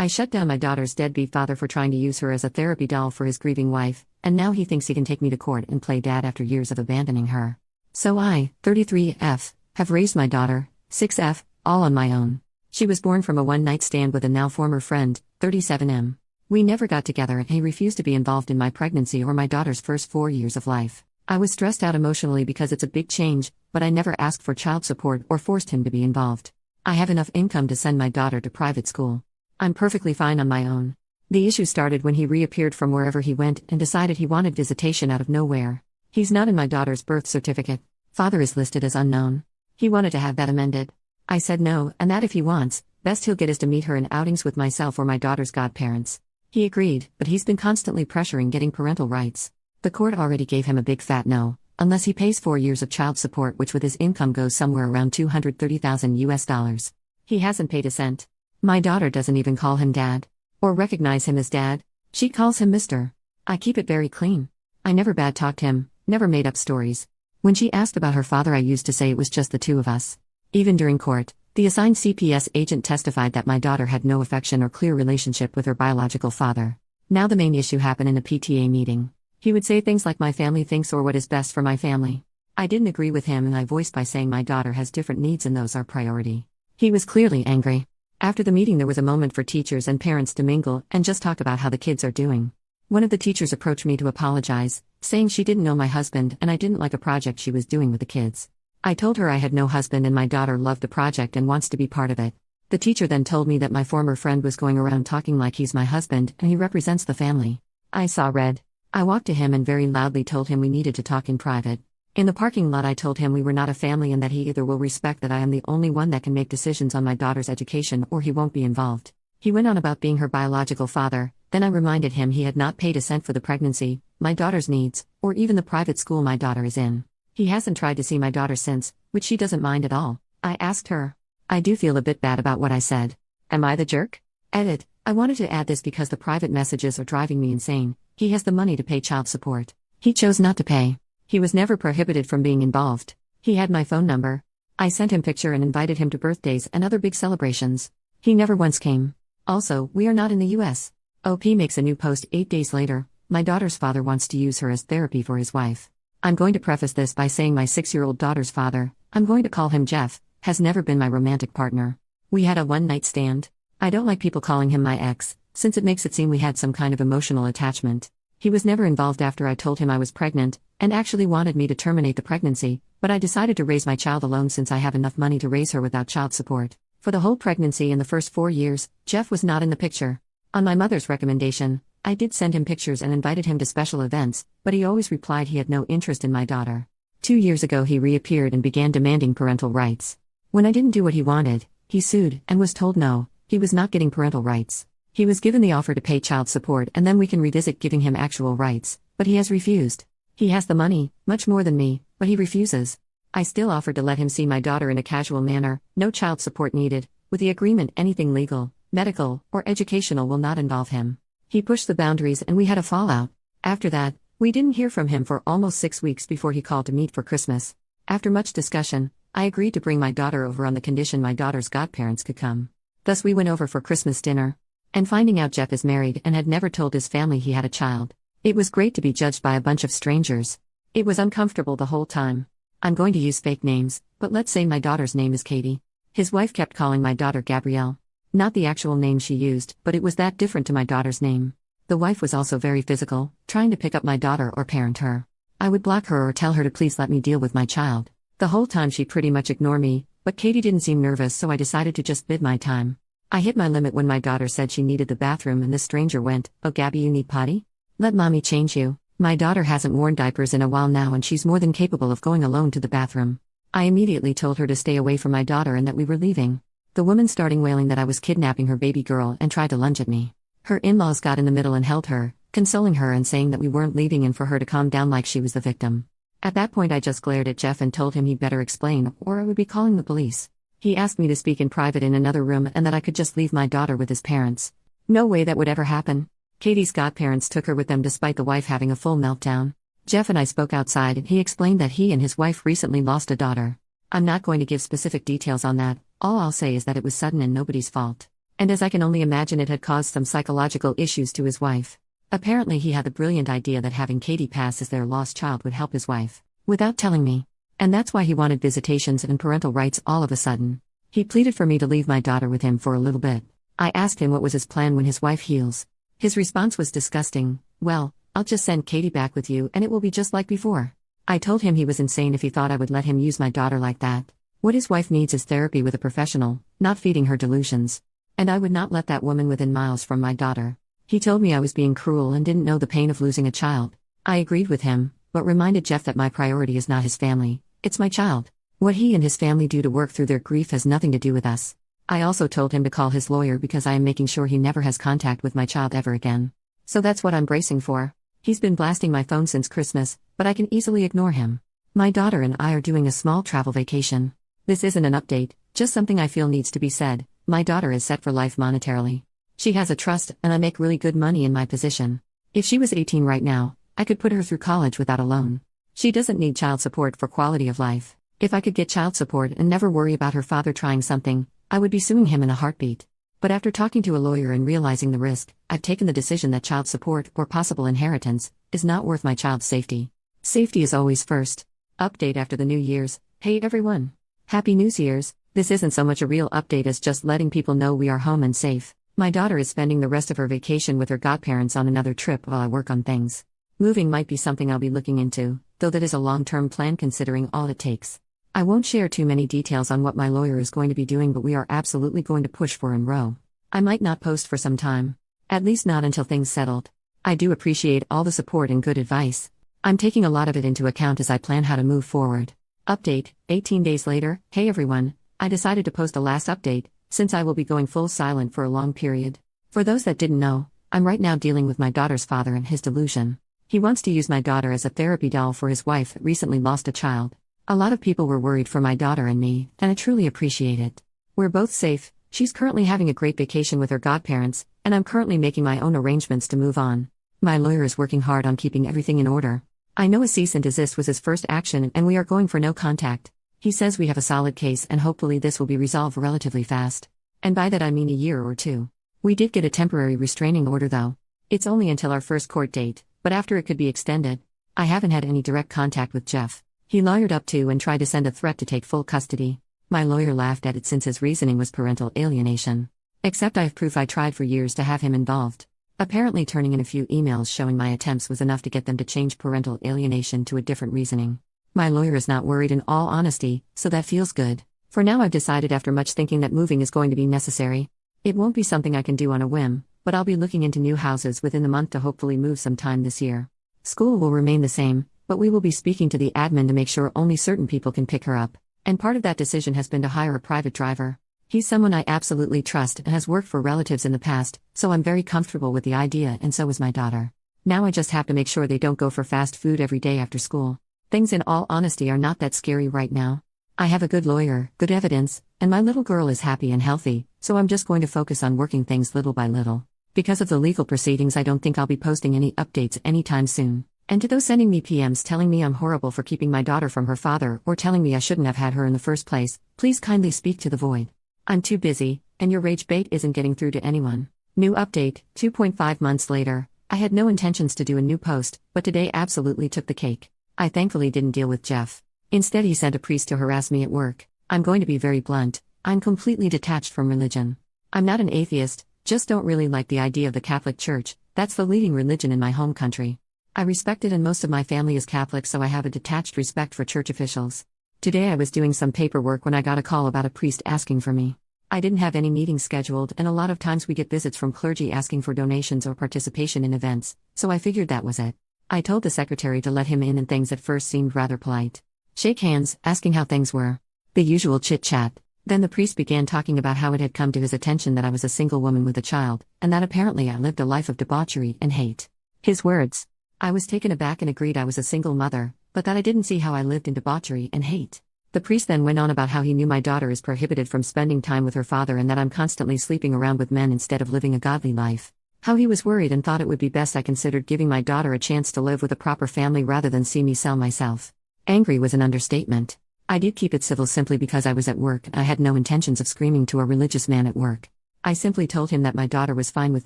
I shut down my daughter's deadbeat father for trying to use her as a therapy doll for his grieving wife, and now he thinks he can take me to court and play dad after years of abandoning her. So I, 33F, have raised my daughter, 6F, all on my own. She was born from a one-night stand with a now former friend, 37M. We never got together and he refused to be involved in my pregnancy or my daughter's first 4 years of life. I was stressed out emotionally because it's a big change, but I never asked for child support or forced him to be involved. I have enough income to send my daughter to private school. I'm perfectly fine on my own. The issue started when he reappeared from wherever he went and decided he wanted visitation out of nowhere. He's not in my daughter's birth certificate. Father is listed as unknown. He wanted to have that amended. I said no, and that if he wants, best he'll get is to meet her in outings with myself or my daughter's godparents. He agreed, but he's been constantly pressuring getting parental rights. The court already gave him a big fat no, unless he pays 4 years of child support, which with his income goes somewhere around $230,000. He hasn't paid a cent. My daughter doesn't even call him dad. Or recognize him as dad. She calls him Mr. I keep it very clean. I never bad-talked him, never made up stories. When she asked about her father, I used to say it was just the two of us. Even during court, the assigned CPS agent testified that my daughter had no affection or clear relationship with her biological father. Now the main issue happened in a PTA meeting. He would say things like my family thinks or what is best for my family. I didn't agree with him and I voiced by saying my daughter has different needs and those are priority. He was clearly angry. After the meeting there was a moment for teachers and parents to mingle and just talk about how the kids are doing. One of the teachers approached me to apologize, saying she didn't know my husband and I didn't like a project she was doing with the kids. I told her I had no husband and my daughter loved the project and wants to be part of it. The teacher then told me that my former friend was going around talking like he's my husband and he represents the family. I saw red. I walked to him and very loudly told him we needed to talk in private. In the parking lot I told him we were not a family and that he either will respect that I am the only one that can make decisions on my daughter's education or he won't be involved. He went on about being her biological father, then I reminded him he had not paid a cent for the pregnancy, my daughter's needs, or even the private school my daughter is in. He hasn't tried to see my daughter since, which she doesn't mind at all. I asked her. I do feel a bit bad about what I said. Am I the jerk? Edit. I wanted to add this because the private messages are driving me insane. He has the money to pay child support. He chose not to pay. He was never prohibited from being involved. He had my phone number. I sent him picture and invited him to birthdays and other big celebrations. He never once came. Also, we are not in the US. OP makes a new post 8 days later. My daughter's father wants to use her as therapy for his wife. I'm going to preface this by saying my 6-year-old daughter's father, I'm going to call him Jeff, has never been my romantic partner. We had a one-night stand. I don't like people calling him my ex, since it makes it seem we had some kind of emotional attachment. He was never involved after I told him I was pregnant, and actually wanted me to terminate the pregnancy, but I decided to raise my child alone since I have enough money to raise her without child support. For the whole pregnancy and the first 4 years, Jeff was not in the picture. On my mother's recommendation, I did send him pictures and invited him to special events, but he always replied he had no interest in my daughter. 2 years ago he reappeared and began demanding parental rights. When I didn't do what he wanted, he sued and was told no, he was not getting parental rights. He was given the offer to pay child support and then we can revisit giving him actual rights, but he has refused. He has the money, much more than me, but he refuses. I still offered to let him see my daughter in a casual manner, no child support needed, with the agreement anything legal, medical, or educational will not involve him. He pushed the boundaries and we had a fallout. After that, we didn't hear from him for almost 6 weeks before he called to meet for Christmas. After much discussion, I agreed to bring my daughter over on the condition my daughter's godparents could come. Thus we went over for Christmas dinner. And finding out Jeff is married and had never told his family he had a child. It was great to be judged by a bunch of strangers. It was uncomfortable the whole time. I'm going to use fake names, but let's say my daughter's name is Katie. His wife kept calling my daughter Gabrielle. Not the actual name she used, but it was that different to my daughter's name. The wife was also very physical, trying to pick up my daughter or parent her. I would block her or tell her to please let me deal with my child. The whole time she pretty much ignored me, but Katie didn't seem nervous so I decided to just bid my time. I hit my limit when my daughter said she needed the bathroom and this stranger went, "Oh Gabby, you need potty? Let mommy change you." My daughter hasn't worn diapers in a while now and she's more than capable of going alone to the bathroom. I immediately told her to stay away from my daughter and that we were leaving. The woman started wailing that I was kidnapping her baby girl and tried to lunge at me. Her in-laws got in the middle and held her, consoling her and saying that we weren't leaving and for her to calm down like she was the victim. At that point I just glared at Jeff and told him he'd better explain or I would be calling the police. He asked me to speak in private in another room and that I could just leave my daughter with his parents. No way that would ever happen. Katie's godparents took her with them despite the wife having a full meltdown. Jeff and I spoke outside and he explained that he and his wife recently lost a daughter. I'm not going to give specific details on that, all I'll say is that it was sudden and nobody's fault. And as I can only imagine, it had caused some psychological issues to his wife. Apparently, he had the brilliant idea that having Katie pass as their lost child would help his wife, without telling me. And that's why he wanted visitations and parental rights all of a sudden. He pleaded for me to leave my daughter with him for a little bit. I asked him what was his plan when his wife heals. His response was disgusting. Well, I'll just send Katie back with you and it will be just like before. I told him he was insane if he thought I would let him use my daughter like that. What his wife needs is therapy with a professional, not feeding her delusions. And I would not let that woman within miles from my daughter. He told me I was being cruel and didn't know the pain of losing a child. I agreed with him, but reminded Jeff that my priority is not his family, it's my child. What he and his family do to work through their grief has nothing to do with us. I also told him to call his lawyer because I am making sure he never has contact with my child ever again. So that's what I'm bracing for. He's been blasting my phone since Christmas, but I can easily ignore him. My daughter and I are doing a small travel vacation. This isn't an update, just something I feel needs to be said. My daughter is set for life monetarily. She has a trust, and I make really good money in my position. If she was 18 right now, I could put her through college without a loan. She doesn't need child support for quality of life. If I could get child support and never worry about her father trying something, I would be suing him in a heartbeat. But after talking to a lawyer and realizing the risk, I've taken the decision that child support, or possible inheritance, is not worth my child's safety. Safety is always first. Update after the New Year's. Hey everyone! Happy New Year's! This isn't so much a real update as just letting people know we are home and safe. My daughter is spending the rest of her vacation with her godparents on another trip while I work on things. Moving might be something I'll be looking into, though that is a long-term plan considering all it takes. I won't share too many details on what my lawyer is going to be doing, but we are absolutely going to push for in row. I might not post for some time. At least not until things settled. I do appreciate all the support and good advice. I'm taking a lot of it into account as I plan how to move forward. Update, 18 days later. Hey everyone, I decided to post a last update, since I will be going full silent for a long period. For those that didn't know, I'm right now dealing with my daughter's father and his delusion. He wants to use my daughter as a therapy doll for his wife that recently lost a child. A lot of people were worried for my daughter and me, and I truly appreciate it. We're both safe, she's currently having a great vacation with her godparents, and I'm currently making my own arrangements to move on. My lawyer is working hard on keeping everything in order. I know a cease and desist was his first action and we are going for no contact. He says we have a solid case and hopefully this will be resolved relatively fast. And by that I mean a year or two. We did get a temporary restraining order though. It's only until our first court date, but after it could be extended. I haven't had any direct contact with Jeff. He lawyered up to and tried to send a threat to take full custody. My lawyer laughed at it since his reasoning was parental alienation. Except I have proof I tried for years to have him involved. Apparently turning in a few emails showing my attempts was enough to get them to change parental alienation to a different reasoning. My lawyer is not worried in all honesty, so that feels good. For now I've decided after much thinking that moving is going to be necessary. It won't be something I can do on a whim, but I'll be looking into new houses within the month to hopefully move sometime this year. School will remain the same, but we will be speaking to the admin to make sure only certain people can pick her up. And part of that decision has been to hire a private driver. He's someone I absolutely trust and has worked for relatives in the past, so I'm very comfortable with the idea and so is my daughter. Now I just have to make sure they don't go for fast food every day after school. Things in all honesty are not that scary right now. I have a good lawyer, good evidence, and my little girl is happy and healthy, so I'm just going to focus on working things little by little. Because of the legal proceedings I don't think I'll be posting any updates anytime soon. And to those sending me PMs telling me I'm horrible for keeping my daughter from her father or telling me I shouldn't have had her in the first place, please kindly speak to the void. I'm too busy, and your rage bait isn't getting through to anyone. New update, 2.5 months later. I had no intentions to do a new post, but today absolutely took the cake. I thankfully didn't deal with Jeff. Instead he sent a priest to harass me at work. I'm going to be very blunt, I'm completely detached from religion. I'm not an atheist, just don't really like the idea of the Catholic Church, that's the leading religion in my home country. I respect it and most of my family is Catholic, so I have a detached respect for church officials. Today I was doing some paperwork when I got a call about a priest asking for me. I didn't have any meetings scheduled and a lot of times we get visits from clergy asking for donations or participation in events, so I figured that was it. I told the secretary to let him in and things at first seemed rather polite. Shake hands, asking how things were. The usual chit-chat. Then the priest began talking about how it had come to his attention that I was a single woman with a child, and that apparently I lived a life of debauchery and hate. His words. I was taken aback and agreed I was a single mother, but that I didn't see how I lived in debauchery and hate. The priest then went on about how he knew my daughter is prohibited from spending time with her father and that I'm constantly sleeping around with men instead of living a godly life. How he was worried and thought it would be best I considered giving my daughter a chance to live with a proper family rather than see me sell myself. Angry was an understatement. I did keep it civil simply because I was at work and I had no intentions of screaming to a religious man at work. I simply told him that my daughter was fine with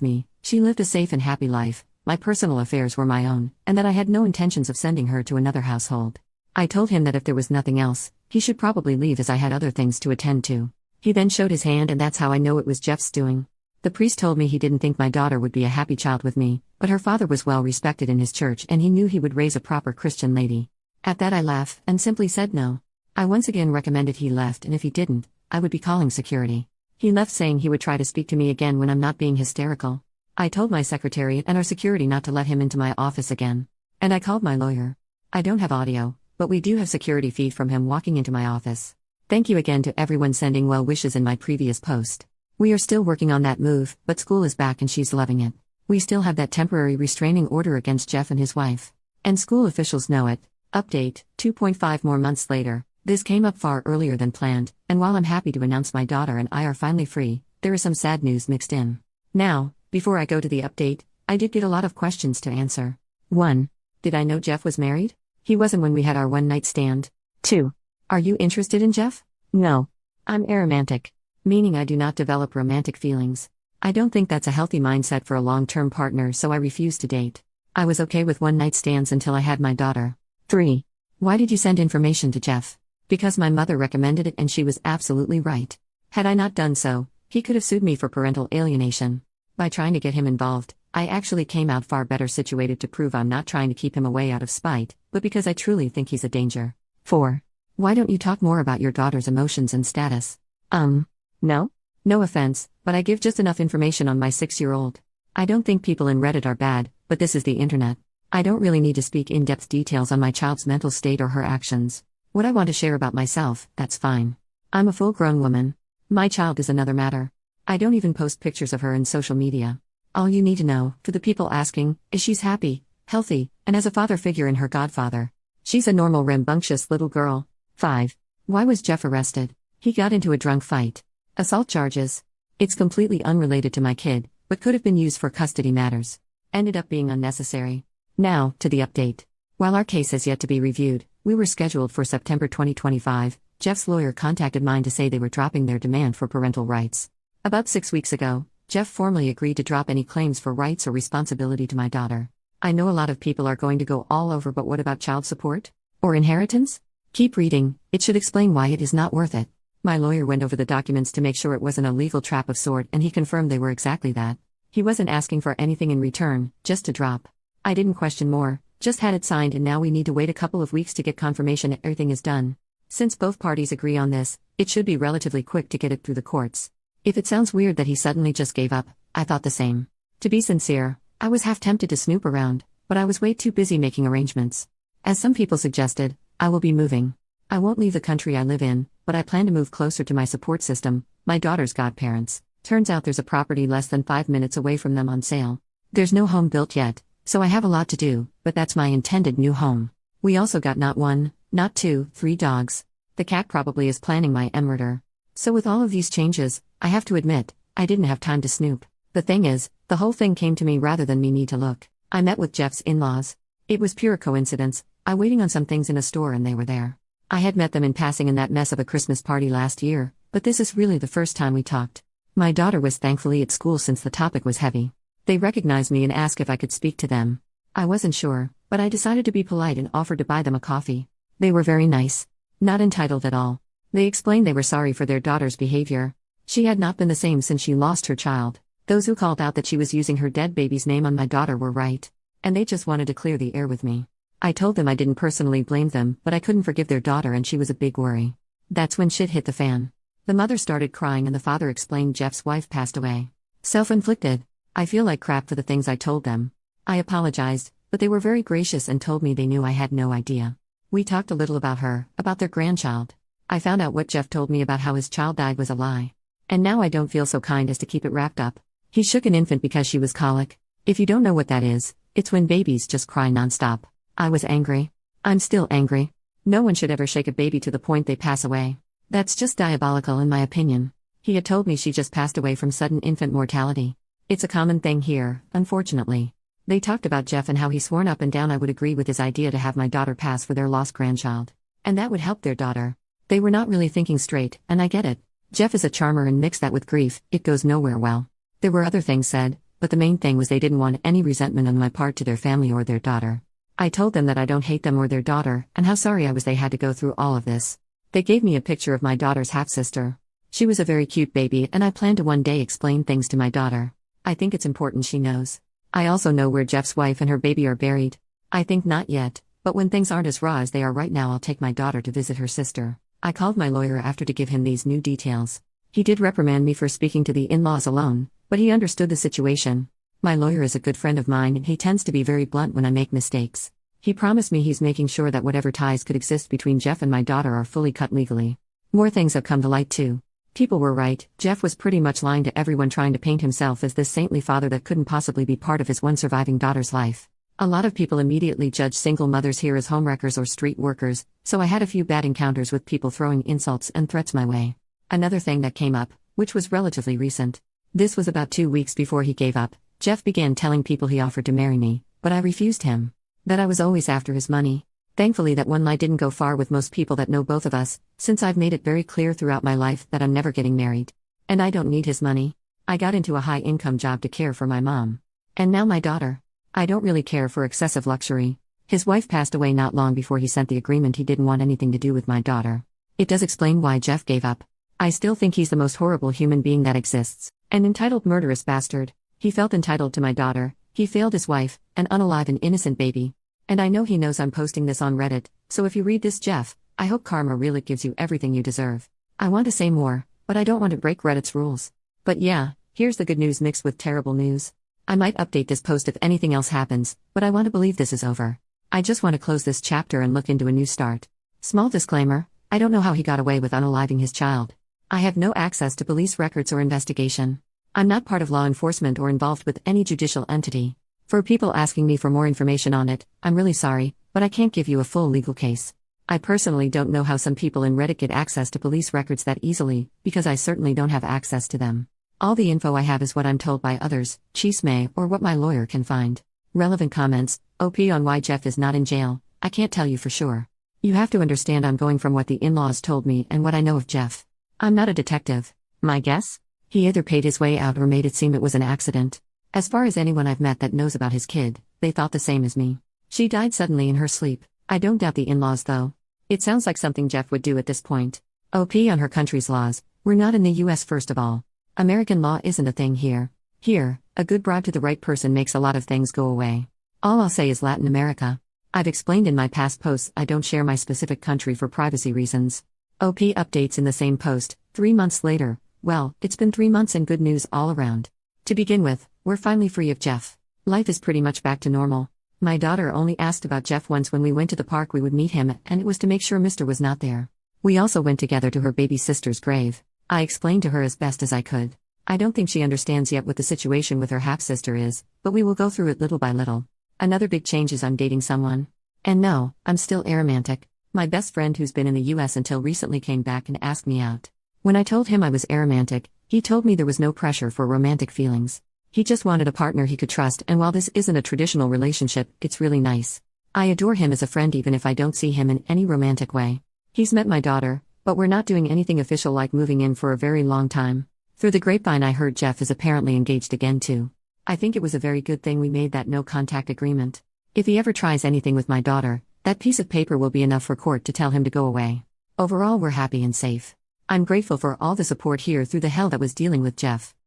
me, she lived a safe and happy life, my personal affairs were my own, and that I had no intentions of sending her to another household. I told him that if there was nothing else, he should probably leave as I had other things to attend to. He then showed his hand, and that's how I know it was Jeff's doing. The priest told me he didn't think my daughter would be a happy child with me, but her father was well respected in his church and he knew he would raise a proper Christian lady. At that I laughed and simply said no. I once again recommended he left, and if he didn't, I would be calling security. He left saying he would try to speak to me again when I'm not being hysterical. I told my secretary and our security not to let him into my office again. And I called my lawyer. I don't have audio, but we do have security feed from him walking into my office. Thank you again to everyone sending well wishes in my previous post. We are still working on that move, but school is back and she's loving it. We still have that temporary restraining order against Jeff and his wife. And school officials know it. Update, 2.5 more months later. This came up far earlier than planned, and while I'm happy to announce my daughter and I are finally free, there is some sad news mixed in. Now, before I go to the update, I did get a lot of questions to answer. 1. Did I know Jeff was married? He wasn't when we had our one-night stand. 2. Are you interested in Jeff? No. I'm aromantic, meaning I do not develop romantic feelings. I don't think that's a healthy mindset for a long-term partner, so I refuse to date. I was okay with one-night stands until I had my daughter. 3. Why did you send information to Jeff? Because my mother recommended it and she was absolutely right. Had I not done so, he could have sued me for parental alienation. By trying to get him involved, I actually came out far better situated to prove I'm not trying to keep him away out of spite, but because I truly think he's a danger. 4. Why don't you talk more about your daughter's emotions and status? No? No offense, but I give just enough information on my 6-year-old. I don't think people in Reddit are bad, but this is the internet. I don't really need to speak in-depth details on my child's mental state or her actions. What I want to share about myself, that's fine. I'm a full-grown woman. My child is another matter. I don't even post pictures of her in social media. All you need to know, for the people asking, is she's happy, healthy, and has a father figure in her godfather. She's a normal rambunctious little girl. 5. Why was Jeff arrested? He got into a drunk fight. Assault charges. It's completely unrelated to my kid, but could have been used for custody matters. Ended up being unnecessary. Now, to the update. While our case has yet to be reviewed, we were scheduled for September 2025, Jeff's lawyer contacted mine to say they were dropping their demand for parental rights. About 6 weeks ago, Jeff formally agreed to drop any claims for rights or responsibility to my daughter. I know a lot of people are going to go all over, but what about child support? Or inheritance? Keep reading, it should explain why it is not worth it. My lawyer went over the documents to make sure it wasn't a legal trap of sort, and he confirmed they were exactly that. He wasn't asking for anything in return, just to drop. I didn't question more, just had it signed, and now we need to wait a couple of weeks to get confirmation that everything is done. Since both parties agree on this, it should be relatively quick to get it through the courts. If it sounds weird that he suddenly just gave up, I thought the same. To be sincere, I was half tempted to snoop around, but I was way too busy making arrangements. As some people suggested, I will be moving. I won't leave the country I live in, but I plan to move closer to my support system, my daughter's godparents. Turns out there's a property less than 5 minutes away from them on sale. There's no home built yet, so I have a lot to do, but that's my intended new home. We also got not 1, not 2, 3 dogs. The cat probably is planning my murder. So with all of these changes, I have to admit, I didn't have time to snoop. The thing is, the whole thing came to me rather than me need to look. I met with Jeff's in-laws. It was pure coincidence. I waiting on some things in a store and they were there. I had met them in passing in that mess of a Christmas party last year, but this is really the first time we talked. My daughter was thankfully at school since the topic was heavy. They recognized me and asked if I could speak to them. I wasn't sure, but I decided to be polite and offered to buy them a coffee. They were very nice. Not entitled at all. They explained they were sorry for their daughter's behavior. She had not been the same since she lost her child. Those who called out that she was using her dead baby's name on my daughter were right. And they just wanted to clear the air with me. I told them I didn't personally blame them, but I couldn't forgive their daughter and she was a big worry. That's when shit hit the fan. The mother started crying and the father explained Jeff's wife passed away. Self-inflicted. I feel like crap for the things I told them. I apologized, but they were very gracious and told me they knew I had no idea. We talked a little about her, about their grandchild. I found out what Jeff told me about how his child died was a lie. And now I don't feel so kind as to keep it wrapped up. He shook an infant because she was colic. If you don't know what that is, it's when babies just cry nonstop. I was angry. I'm still angry. No one should ever shake a baby to the point they pass away. That's just diabolical in my opinion. He had told me she just passed away from sudden infant mortality. It's a common thing here, unfortunately. They talked about Jeff and how he sworn up and down I would agree with his idea to have my daughter pass for their lost grandchild. And that would help their daughter. They were not really thinking straight, and I get it. Jeff is a charmer, and mix that with grief, it goes nowhere well. There were other things said, but the main thing was they didn't want any resentment on my part to their family or their daughter. I told them that I don't hate them or their daughter, and how sorry I was they had to go through all of this. They gave me a picture of my daughter's half-sister. She was a very cute baby, and I plan to one day explain things to my daughter. I think it's important she knows. I also know where Jeff's wife and her baby are buried. I think not yet, but when things aren't as raw as they are right now, I'll take my daughter to visit her sister. I called my lawyer after to give him these new details. He did reprimand me for speaking to the in-laws alone, but he understood the situation. My lawyer is a good friend of mine, and he tends to be very blunt when I make mistakes. He promised me he's making sure that whatever ties could exist between Jeff and my daughter are fully cut legally. More things have come to light too. People were right, Jeff was pretty much lying to everyone, trying to paint himself as this saintly father that couldn't possibly be part of his one surviving daughter's life. A lot of people immediately judge single mothers here as homewreckers or street workers, so I had a few bad encounters with people throwing insults and threats my way. Another thing that came up, which was relatively recent. This was about 2 weeks before he gave up. Jeff began telling people he offered to marry me, but I refused him. That I was always after his money. Thankfully that one lie didn't go far with most people that know both of us, since I've made it very clear throughout my life that I'm never getting married. And I don't need his money. I got into a high-income job to care for my mom. And now my daughter. I don't really care for excessive luxury. His wife passed away not long before he sent the agreement. He didn't want anything to do with my daughter. It does explain why Jeff gave up. I still think he's the most horrible human being that exists. An entitled murderous bastard. He felt entitled to my daughter. He failed his wife, an unalive and innocent baby. And I know he knows I'm posting this on Reddit, so if you read this, Jeff, I hope karma really gives you everything you deserve. I want to say more, but I don't want to break Reddit's rules. But yeah, here's the good news mixed with terrible news. I might update this post if anything else happens, but I want to believe this is over. I just want to close this chapter and look into a new start. Small disclaimer, I don't know how he got away with unaliving his child. I have no access to police records or investigation. I'm not part of law enforcement or involved with any judicial entity. For people asking me for more information on it, I'm really sorry, but I can't give you a full legal case. I personally don't know how some people in Reddit get access to police records that easily, because I certainly don't have access to them. All the info I have is what I'm told by others, chisme, or what my lawyer can find. Relevant comments, OP on why Jeff is not in jail, I can't tell you for sure. You have to understand I'm going from what the in-laws told me and what I know of Jeff. I'm not a detective. My guess? He either paid his way out or made it seem it was an accident. As far as anyone I've met that knows about his kid, they thought the same as me. She died suddenly in her sleep. I don't doubt the in-laws though. It sounds like something Jeff would do at this point. OP on her country's laws. We're not in the US first of all. American law isn't a thing here. Here, a good bribe to the right person makes a lot of things go away. All I'll say is Latin America. I've explained in my past posts I don't share my specific country for privacy reasons. OP updates in the same post, 3 months later. Well, it's been 3 months and good news all around. To begin with, we're finally free of Jeff. Life is pretty much back to normal. My daughter only asked about Jeff once when we went to the park. We would meet him, and it was to make sure Mr. was not there. We also went together to her baby sister's grave. I explained to her as best as I could. I don't think she understands yet what the situation with her half-sister is, but we will go through it little by little. Another big change is I'm dating someone. And no, I'm still aromantic. My best friend who's been in the US until recently came back and asked me out. When I told him I was aromantic, he told me there was no pressure for romantic feelings. He just wanted a partner he could trust, and while this isn't a traditional relationship, it's really nice. I adore him as a friend even if I don't see him in any romantic way. He's met my daughter, but we're not doing anything official like moving in for a very long time. Through the grapevine I heard Jeff is apparently engaged again too. I think it was a very good thing we made that no-contact agreement. If he ever tries anything with my daughter, that piece of paper will be enough for court to tell him to go away. Overall we're happy and safe. I'm grateful for all the support here through the hell that was dealing with Jeff.